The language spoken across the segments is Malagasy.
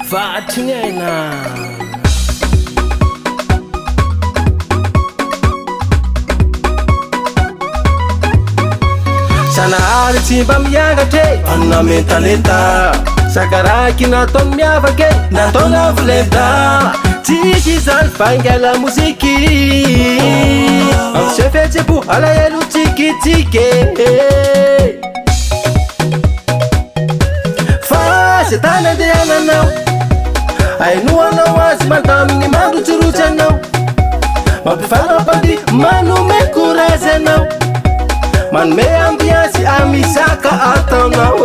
Fatingaina Sanahary tsy mba miangatre manana mentaleta sakaraky natao miavake nataona volenta tsisy zany faingala moziky amse fihetsem-po alahelo tsikitsike fa se tany andehananao ainoanao azy mantamigny mandrotsirotsy anao mampifanampandi manome courage anao manome ambiance amisaka ataonao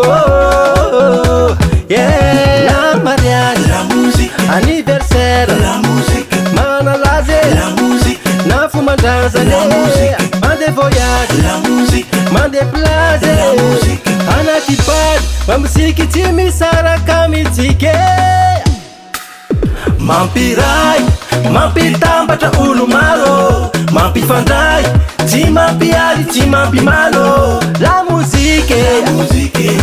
la mariage la musique anniversaire la musique manalaze la musique na fomandrazane la musique mande voyage la musique mande plage la musique anaty bady mamusiki tsy misaraka mitsike mampiray mampitambatra olo maro mampifandray tsy mampialy tsy mampimalo la musique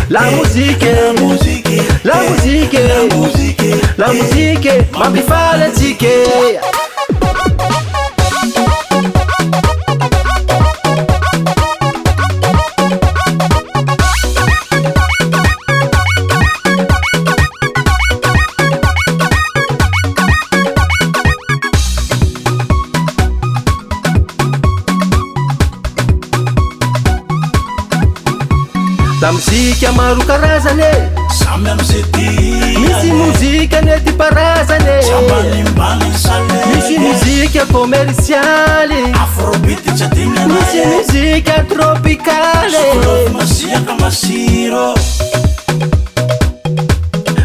la musique la musique la musique la musique mampifalatsike la muzika maro karazane samy amizety misy muzika netiparazane sambanimbany sale misy muzika commerciale afrobeat tsy adiny misy anae muzika tropicale sokolofo masiaka masiro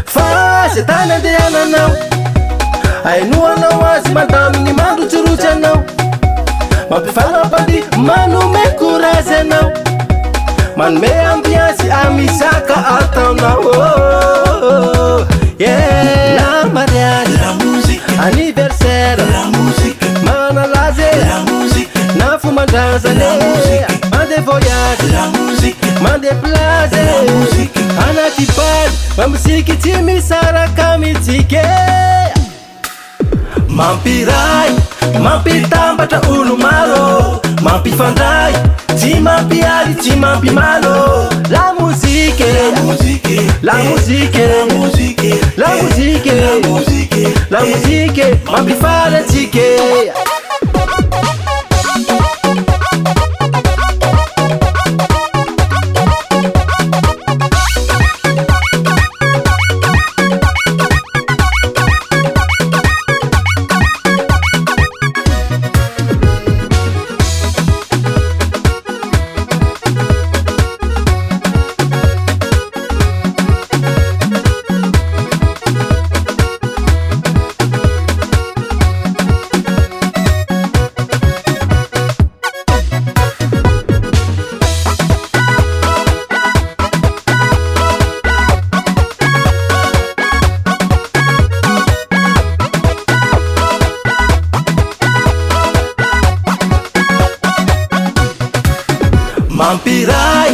fa se tany andehananao ainoanao azy mandamigny mandrotsirotsy anao mampifanampandi manome courage anao manome ambiance amisaka ataonao la mariage la musique anniversaire la musique manalaze la musique na fomandrazane mande voyage la musique mande plage la musique anaty bady mamusiki tsy misaraka mitsike mampiray mampitambatra olo maro mampifandray tsy mampialy tsy mampimalo la musique la musique la musique la musique la musique mampifalatsike mampiray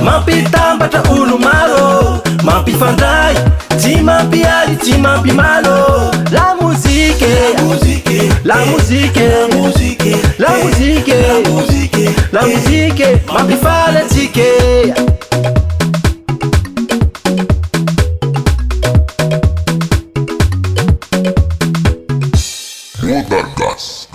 mampitambatra olo maro mampifandray tsy mampialy tsy mampimalo la musique la musique la musique la musique la musique mampifalatsike Mudar gas.